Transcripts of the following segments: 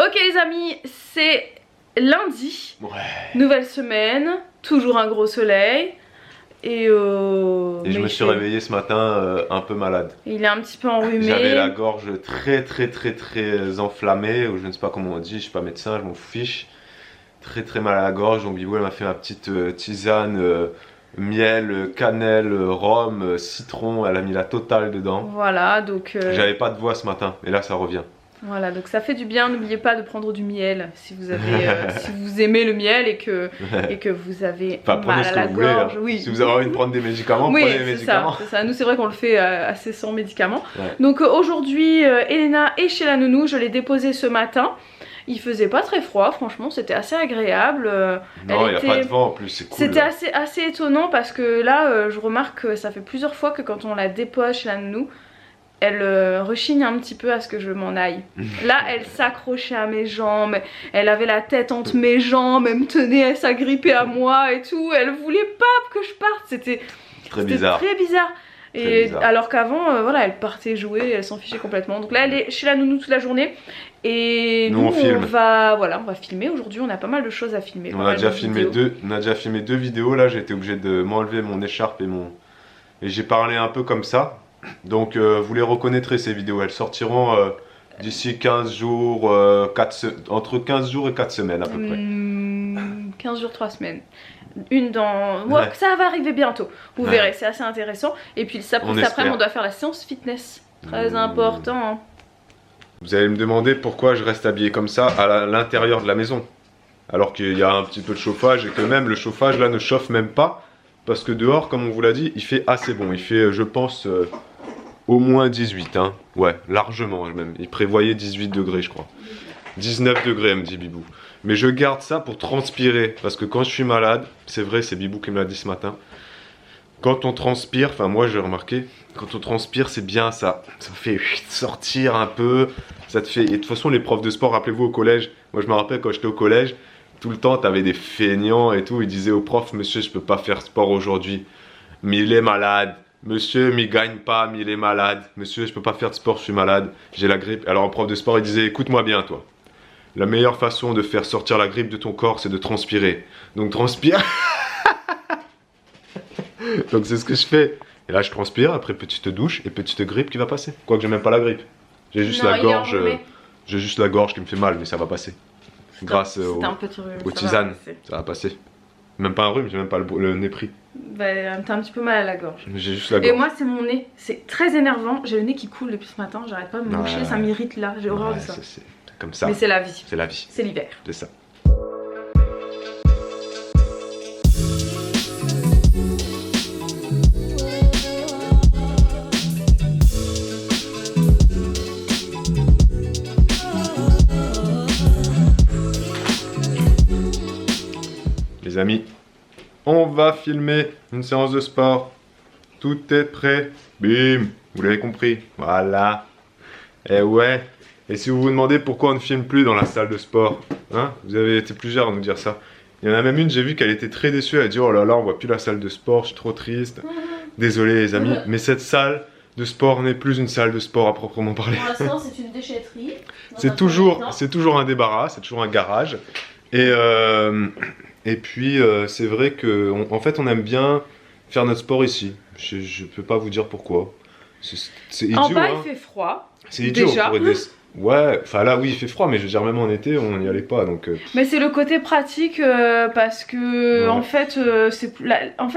Ok les amis, c'est lundi, nouvelle semaine, toujours un gros soleil. Et je me suis réveillé ce matin un peu malade. Il est un petit peu enrhumé. J'avais la gorge très enflammée, ou je ne sais pas comment on dit, je suis pas médecin, je m'en fiche. Très mal à la gorge, donc Bibou elle m'a fait ma petite tisane, miel, cannelle, rhum, citron, elle a mis la totale dedans. Voilà, donc... J'avais pas de voix ce matin, et là ça revient. Voilà, donc ça fait du bien, n'oubliez pas de prendre du miel si vous avez, si vous aimez le miel et que vous avez mal à la gorge. Oui. Si vous avez envie de prendre des médicaments, prenez les médicaments. C'est ça. Nous c'est vrai qu'on le fait assez sans médicaments. Ouais. Donc aujourd'hui, Elena est chez la nounou, je l'ai déposée ce matin. Il faisait pas très froid, franchement, c'était assez agréable. Non, il n'y a pas de vent en plus, c'est cool. C'était assez étonnant parce que là, je remarque que ça fait plusieurs fois que quand on la dépose chez la nounou, elle rechigne un petit peu à ce que je m'en aille. Là, elle s'accrochait à mes jambes, elle avait la tête entre mes jambes, elle me tenait, elle s'agrippait à moi et tout. Elle voulait pas que je parte, c'était très bizarre. Et alors qu'avant, voilà, elle partait jouer, elle s'en fichait complètement. Donc là, elle est chez la nounou toute la journée. Et nous on va filmer. Aujourd'hui, on a pas mal de choses à filmer. On a déjà filmé deux vidéos. Là, j'ai été obligé de m'enlever mon écharpe et j'ai parlé un peu comme ça. Donc vous les reconnaîtrez ces vidéos, elles sortiront d'ici 15 jours, entre 15 jours et 4 semaines à peu près. 15 jours, 3 semaines. Une dans... Ouais. Ça va arriver bientôt, vous verrez, c'est assez intéressant. Et puis cet après-midi on doit faire la séance fitness, très important. Hein. Vous allez me demander pourquoi je reste habillé comme ça à l'intérieur de la maison. Alors qu'il y a un petit peu de chauffage et que même le chauffage là ne chauffe même pas. Parce que dehors, comme on vous l'a dit, il fait assez bon, il fait je pense... au moins 18, hein. Ouais, largement même. Il prévoyait 18 degrés, je crois. 19 degrés, elle me dit Bibou. Mais je garde ça pour transpirer. Parce que quand je suis malade, c'est vrai, c'est Bibou qui me l'a dit ce matin. Quand on transpire, enfin moi j'ai remarqué, quand on transpire, c'est bien ça. Ça fait sortir un peu. Ça te fait. Et de toute façon, les profs de sport, rappelez-vous au collège. Moi je me rappelle quand j'étais au collège, tout le temps, t'avais des feignants et tout. Ils disaient au prof, monsieur, je peux pas faire sport aujourd'hui. Mais il est malade. Monsieur, il gagne pas, mais il est malade. Monsieur, je peux pas faire de sport, je suis malade. J'ai la grippe. Alors, un prof de sport, il disait, écoute-moi bien, toi. La meilleure façon de faire sortir la grippe de ton corps, c'est de transpirer. Donc, transpire. Donc, c'est ce que je fais. Et là, je transpire, après petite douche et petite grippe qui va passer. Quoique, j'ai même pas la grippe. J'ai juste la gorge. J'ai juste la gorge qui me fait mal, mais ça va passer. Grâce aux tisanes, ça va passer. Même pas un rhume, j'ai même pas le nez pris. Bah, t'as un petit peu mal à la gorge. J'ai juste la gorge. Et moi, c'est mon nez. C'est très énervant. J'ai le nez qui coule depuis ce matin. J'arrête pas de me moucher. Ça m'irrite là. J'ai horreur de ça. C'est comme ça. Mais c'est la vie. C'est la vie. C'est l'hiver. C'est ça. Les amis, on va filmer une séance de sport. Tout est prêt. Bim, vous l'avez compris. Voilà. Et ouais. Et si vous vous demandez pourquoi on ne filme plus dans la salle de sport, hein, vous avez été plusieurs à nous dire ça. Il y en a même une, j'ai vu qu'elle était très déçue. Elle a dit, oh là là, on voit plus la salle de sport, je suis trop triste. Désolé les amis, mais cette salle de sport n'est plus une salle de sport à proprement parler. Pour l'instant, c'est une déchetterie. C'est toujours un débarras, c'est toujours un garage. Et puis c'est vrai qu'en fait on aime bien faire notre sport ici. Je peux pas vous dire pourquoi. C'est idiot. En bas hein. Il fait froid. C'est idiot. Déjà. Ouais, enfin là oui il fait froid, mais je veux dire même en été on n'y allait pas donc. Mais c'est le côté pratique parce que en fait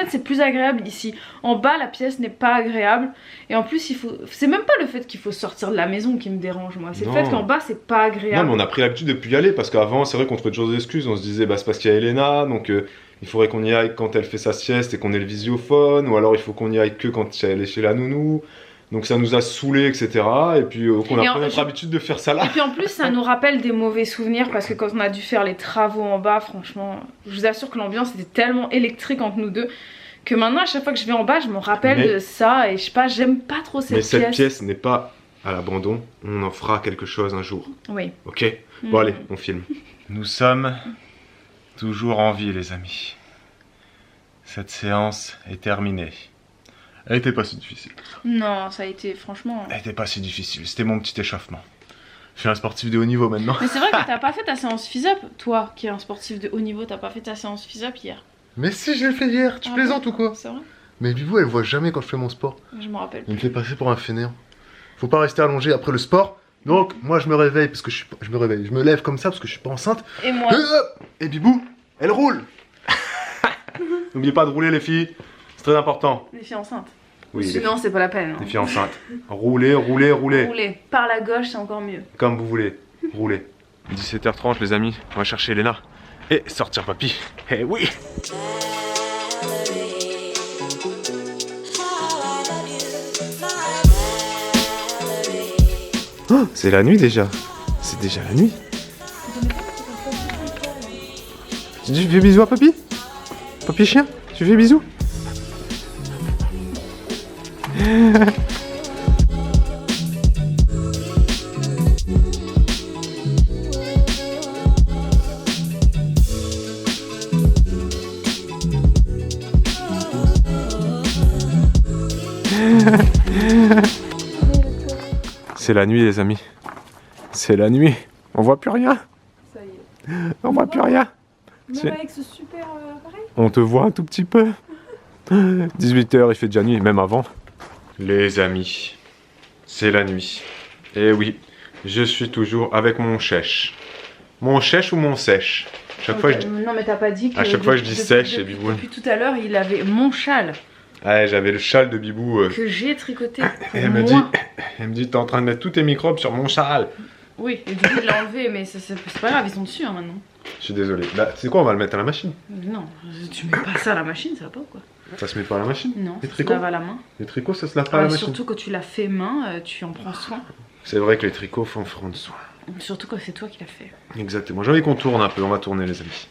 c'est plus agréable ici. En bas la pièce n'est pas agréable et en plus c'est même pas le fait qu'il faut sortir de la maison qui me dérange moi. C'est le fait qu'en bas c'est pas agréable. Non mais on a pris l'habitude de plus y aller parce qu'avant c'est vrai qu'on trouvait toujours des excuses. On se disait bah c'est parce qu'il y a Elena donc il faudrait qu'on y aille quand elle fait sa sieste et qu'on ait le visiophone ou alors il faut qu'on y aille que quand elle est chez la nounou. Donc ça nous a saoulés, etc. Et puis on a pris notre habitude de faire ça là. Et puis en plus ça nous rappelle des mauvais souvenirs parce que quand on a dû faire les travaux en bas, franchement, je vous assure que l'ambiance était tellement électrique entre nous deux que maintenant à chaque fois que je vais en bas, je me rappelle de ça et je sais pas, j'aime pas trop cette pièce. Mais cette pièce n'est pas à l'abandon, on en fera quelque chose un jour. Oui. Ok. Bon allez, on filme. Nous sommes toujours en vie les amis. Cette séance est terminée. Elle était pas si difficile. Non, ça a été franchement... Elle était pas si difficile, c'était mon petit échauffement. Je suis un sportif de haut niveau maintenant. Mais c'est vrai que t'as pas fait ta séance phys-up, toi qui es un sportif de haut niveau, t'as pas fait ta séance phys-up hier. Mais si, je l'ai fait hier, tu plaisantes ou quoi? C'est vrai? Mais Bibou, elle voit jamais quand je fais mon sport. Je me rappelle. Elle me fait passer pour un fainéant. Faut pas rester allongé après le sport. Donc, moi, je me réveille parce que je me réveille. Je me lève comme ça parce que je suis pas enceinte. Et moi? Et Bibou, elle roule. N'oubliez pas de rouler, les filles. C'est très important. Les filles enceintes. Oui, Sinon, c'est pas la peine. les filles enceintes. Roulez, roulez, roulez. Rouler. Par la gauche, c'est encore mieux. Comme vous voulez. Roulez. 17h30, les amis. On va chercher Léna. Et sortir papy. Eh oui. Oh, c'est la nuit déjà. C'est déjà la nuit. Tu fais bisous à papy? Papy chien? Tu fais bisous? C'est la nuit, les amis. C'est la nuit. On voit plus rien. Ça y est. On voit plus rien. Même avec ce super appareil. On te voit un tout petit peu. 18h, il fait déjà nuit, même avant. Les amis, c'est la nuit. Et oui, je suis toujours avec mon chèche. Mon chèche ou mon sèche? Chaque fois, Non, mais t'as pas dit que. À chaque fois, je dis sèche et Bibou. Depuis tout à l'heure, il avait mon châle. Ouais, j'avais le châle de Bibou. Que j'ai tricoté. Elle me dit, t'es en train de mettre tous tes microbes sur mon châle. Oui, et du coup, il l'a enlevé, mais c'est pas grave, ils sont dessus maintenant. Je suis désolé. Bah, c'est quoi, on va le mettre à la machine. Non, tu mets pas ça à la machine, ça va pas ou quoi? Ça se met pas à la machine? Non, Les ça se tricots? lave à la main. Les tricots, ça se lave pas à la machine. Surtout quand tu l'as fait main, tu en prends soin. C'est vrai que les tricots font prendre soin. Surtout quand c'est toi qui l'as fait. Exactement. J'ai envie qu'on tourne un peu. On va tourner, les amis.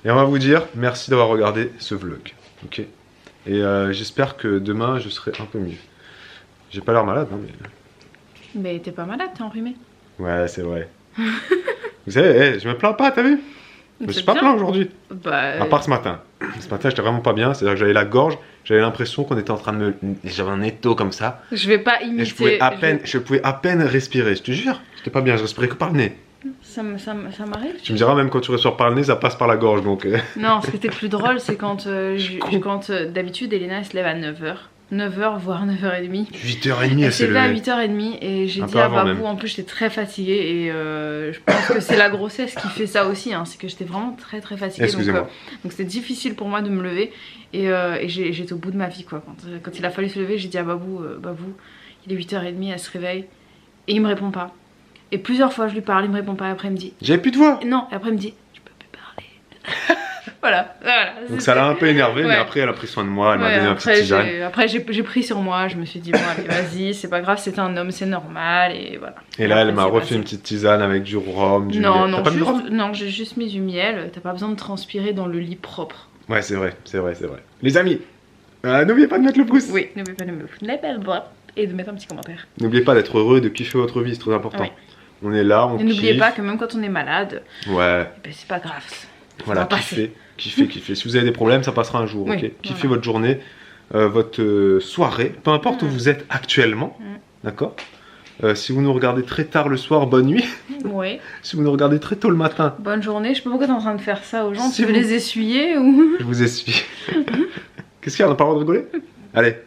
Et on va vous dire merci d'avoir regardé ce vlog. Ok. Et j'espère que demain, je serai un peu mieux. J'ai pas l'air malade, hein, mais... Mais t'es pas malade, t'es enrhumé. Ouais, c'est vrai. Vous savez, je me plains pas, t'as vu? Je me suis pas plaint aujourd'hui. Bah... À part ce matin. Ce matin, j'étais vraiment pas bien. C'est-à-dire que j'avais la gorge. J'avais l'impression qu'on était en train de me... J'avais un étau comme ça. Je vais pas imiter... Et je pouvais à peine respirer, je te jure. J'étais pas bien, je respirais que par le nez. Ça m'arrive. Tu me diras, même quand tu respires par le nez, ça passe par la gorge, donc... Non, ce qui était plus drôle, c'est quand, d'habitude, Elena, elle se lève à 9h. 9h, voire 9h30. 8h30, Elle s'est levée à 8h30, et j'ai dit à Babou, en plus j'étais très fatiguée, et je pense que c'est la grossesse qui fait ça aussi, hein, c'est que j'étais vraiment très fatiguée. Excusez-moi. Donc c'était difficile pour moi de me lever, et j'étais au bout de ma vie, quoi. Quand il a fallu se lever, j'ai dit à Babou, Babou, il est 8h30, elle se réveille, et il me répond pas. Et plusieurs fois je lui parle, il me répond pas, et après il me dit... J'avais plus de voix. Non, et après il me dit, je peux plus parler. Voilà. Donc ça l'a un peu énervé, mais après elle a pris soin de moi, elle m'a donné un petit tisane. Après j'ai pris sur moi, je me suis dit bon allez vas-y, c'est pas grave, c'est un homme, c'est normal et voilà. Et là elle m'a refait une petite tisane avec du rhum, du miel. Non, non, j'ai juste mis du miel, t'as pas besoin de transpirer dans le lit propre. Ouais c'est vrai. Les amis, n'oubliez pas de mettre le pouce. Oui, n'oubliez pas de mettre le pouce et de mettre un petit commentaire. N'oubliez pas d'être heureux, de kiffer votre vie, c'est très important. Oui. On est là, on kiffe. Et n'oubliez pas que même quand on est malade, ouais. Ben, c'est pas grave. Voilà, kiffez. Si vous avez des problèmes, ça passera un jour, oui, ok. Kiffez votre journée, votre soirée, peu importe où vous êtes actuellement, d'accord. Si vous nous regardez très tard le soir, bonne nuit. Oui. Si vous nous regardez très tôt le matin. Bonne journée, je sais pas pourquoi t'es en train de faire ça aux gens, tu veux les essuyer ou... Je vous essuie. Qu'est-ce qu'il y a, on n'a pas le droit de rigoler? Allez,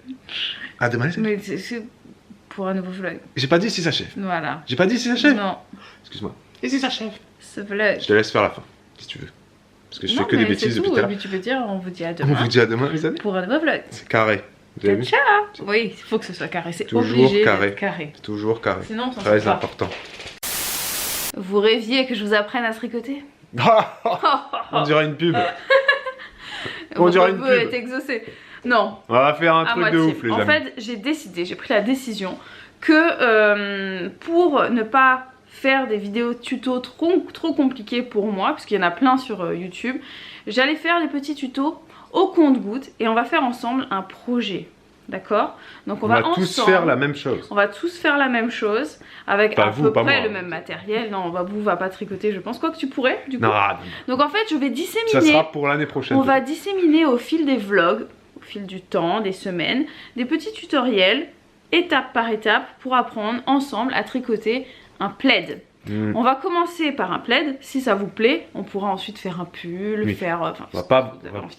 à demain les amis. Mais c'est pour un nouveau vlog. J'ai pas dit si ça chef. Voilà. J'ai pas dit si ça chef. Non. Excuse-moi. Et si ça chef? Ce vlog. Je te laisse faire la fin, si tu veux. Parce que je fais que des bêtises depuis tout à l'heure. Tu peux dire, on vous dit à demain. On vous dit à demain, les amis. Pour un nouveau vlog. C'est carré. Vous avez vu? Ciao. Oui, il faut que ce soit carré. C'est toujours obligé carré. Carré. Toujours carré. Sinon, on s'en très sort pas. important. Vous rêviez que je vous apprenne à tricoter? On dirait une pub. On dirait une pub. Est exaucé. Non. On va faire un truc de ouf, les amis. En fait, j'ai pris la décision que pour ne pas faire des vidéos tuto trop compliquées pour moi, parce qu'il y en a plein sur YouTube, j'allais faire des petits tutos au compte-gouttes et on va faire ensemble un projet. D'accord? Donc on va tous faire la même chose. On va tous faire la même chose avec pas à vous, peu pas près moi. Le même matériel. Non, Babou va pas tricoter, je pense. Quoi que tu pourrais, du coup. Non. Donc en fait, je vais disséminer. Ça sera pour l'année prochaine. On va disséminer au fil des vlogs, au fil du temps, des semaines, des petits tutoriels, étape par étape, pour apprendre ensemble à tricoter un plaid. On va commencer par un plaid, si ça vous plaît, on pourra ensuite faire un pull, Oui.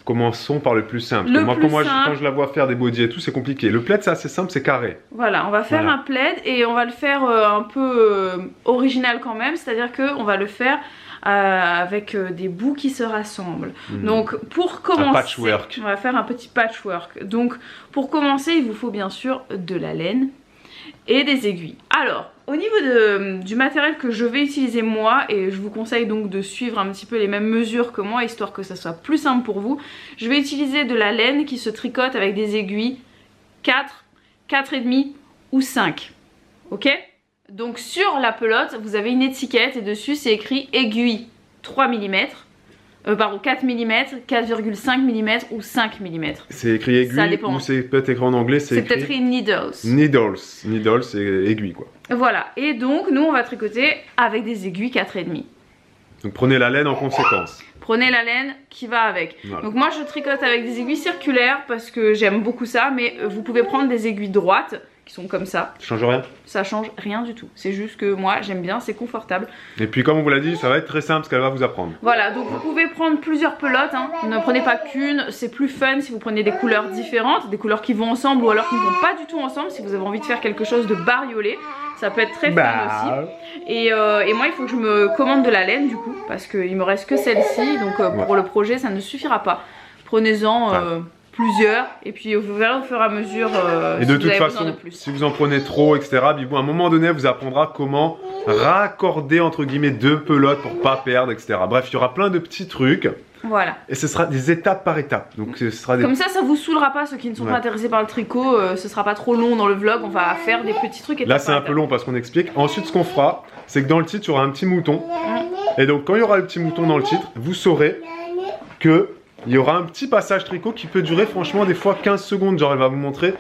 Commençons par le plus simple. Quand je la vois faire des bodys et tout, c'est compliqué. Le plaid, c'est assez simple, c'est carré. Voilà, on va faire un plaid et on va le faire un peu original quand même, c'est-à-dire qu'on va le faire avec des bouts qui se rassemblent. Donc pour commencer, un patchwork. On va faire un petit patchwork. Donc pour commencer, il vous faut bien sûr de la laine et des aiguilles. Alors, au niveau du matériel que je vais utiliser moi, et je vous conseille donc de suivre un petit peu les mêmes mesures que moi, histoire que ça soit plus simple pour vous, je vais utiliser de la laine qui se tricote avec des aiguilles 4, 4,5 ou 5. Ok? Donc sur la pelote, vous avez une étiquette et dessus c'est écrit aiguille 3 mm. Pardon, 4 mm, 4,5 mm ou 5 mm. C'est écrit aiguille ou c'est peut-être écrit en anglais, c'est peut-être écrit needles. Needles, c'est aiguille quoi. Voilà, et donc nous on va tricoter avec des aiguilles 4,5. Donc prenez la laine en conséquence. Prenez la laine qui va avec. Voilà. Donc moi je tricote avec des aiguilles circulaires parce que j'aime beaucoup ça, mais vous pouvez prendre des aiguilles droites qui sont comme ça. Ça change rien? Ça change rien du tout. C'est juste que moi j'aime bien, c'est confortable. Et puis comme on vous l'a dit, ça va être très simple ce qu'elle va vous apprendre. Voilà, donc vous pouvez prendre plusieurs pelotes, hein. Ne prenez pas qu'une, c'est plus fun si vous prenez des couleurs différentes, des couleurs qui vont ensemble ou alors qui ne vont pas du tout ensemble. Si vous avez envie de faire quelque chose de bariolé, ça peut être très fun aussi. Et moi il faut que je me commande de la laine du coup, parce qu'il me reste que celle-ci, donc pour le projet ça ne suffira pas. Prenez-en plusieurs et puis vous verrez au fur et à mesure et de toute façon si vous en prenez trop etc, Bibou à un moment donné elle vous apprendra comment raccorder entre guillemets deux pelotes pour pas perdre etc. Bref il y aura plein de petits trucs. Voilà. Et ce sera des étapes par étapes. Donc ce sera des... Comme ça vous saoulera pas ceux qui ne sont pas intéressés par le tricot, ce sera pas trop long dans le vlog, on va faire des petits trucs. Là c'est un peu long parce qu'on explique. Ensuite ce qu'on fera, c'est que dans le titre il y aura un petit mouton. Et donc quand il y aura le petit mouton dans le titre, vous saurez que il y aura un petit passage tricot qui peut durer franchement des fois 15 secondes. Genre elle va vous montrer,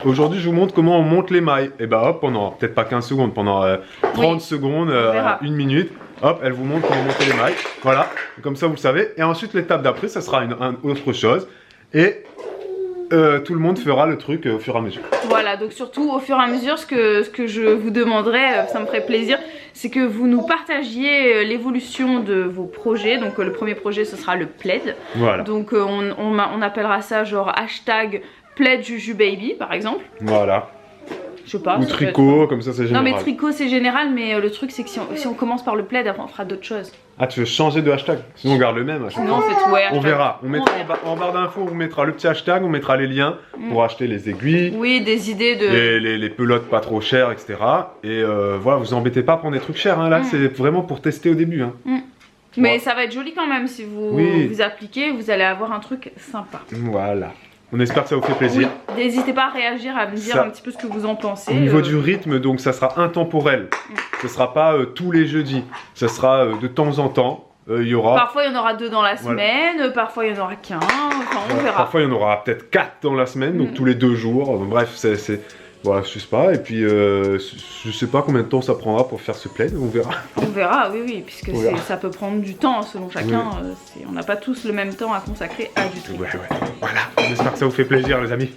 aujourd'hui je vous montre comment on monte les mailles. Et bah hop, pendant peut-être pas 15 secondes, pendant 30 secondes, 1 minute. Hop, elle vous montre comment monter les mailles. Voilà, comme ça vous le savez. Et ensuite l'étape d'après, ça sera une autre chose. Et tout le monde fera le truc au fur et à mesure. Voilà, donc surtout au fur et à mesure, ce que je vous demanderai, ça me ferait plaisir, c'est que vous nous partagiez l'évolution de vos projets. Donc le premier projet ce sera le plaid. Voilà. Donc on appellera ça genre hashtag plaid jujubaby par exemple. Voilà. Je sais pas. Ou tricot, comme ça c'est général. Non mais tricot c'est général, mais le truc c'est que si on commence par le plaid, après on fera d'autres choses. Ah tu veux changer de hashtag? Sinon on garde le même. Sinon on fait ouais, on verra. On mettra en barre d'infos, on mettra le petit hashtag, on mettra les liens pour acheter les aiguilles. Oui, des idées de... Les pelotes pas trop chères, etc. Et voilà, vous embêtez pas à prendre des trucs chers. Hein. Là c'est vraiment pour tester au début. Hein. Mais ça va être joli quand même si vous vous appliquez, vous allez avoir un truc sympa. Voilà. On espère que ça vous fait plaisir. Oui. N'hésitez pas à réagir, à me dire un petit peu ce que vous en pensez. Au niveau du rythme, donc ça sera intemporel. Ce sera pas tous les jeudis. Ça sera de temps en temps. Il y aura... Parfois il y en aura 2 dans la semaine, parfois il y en aura qu'un. Enfin, on verra. Parfois il y en aura peut-être 4 dans la semaine, donc tous les 2 jours. Donc, bref, c'est... Voilà, je sais pas, et puis je sais pas combien de temps ça prendra pour faire ce plaid, on verra. On verra, oui, puisque ça peut prendre du temps selon chacun. On n'a pas tous le même temps à consacrer à du tricot. Voilà, j'espère que ça vous fait plaisir les amis.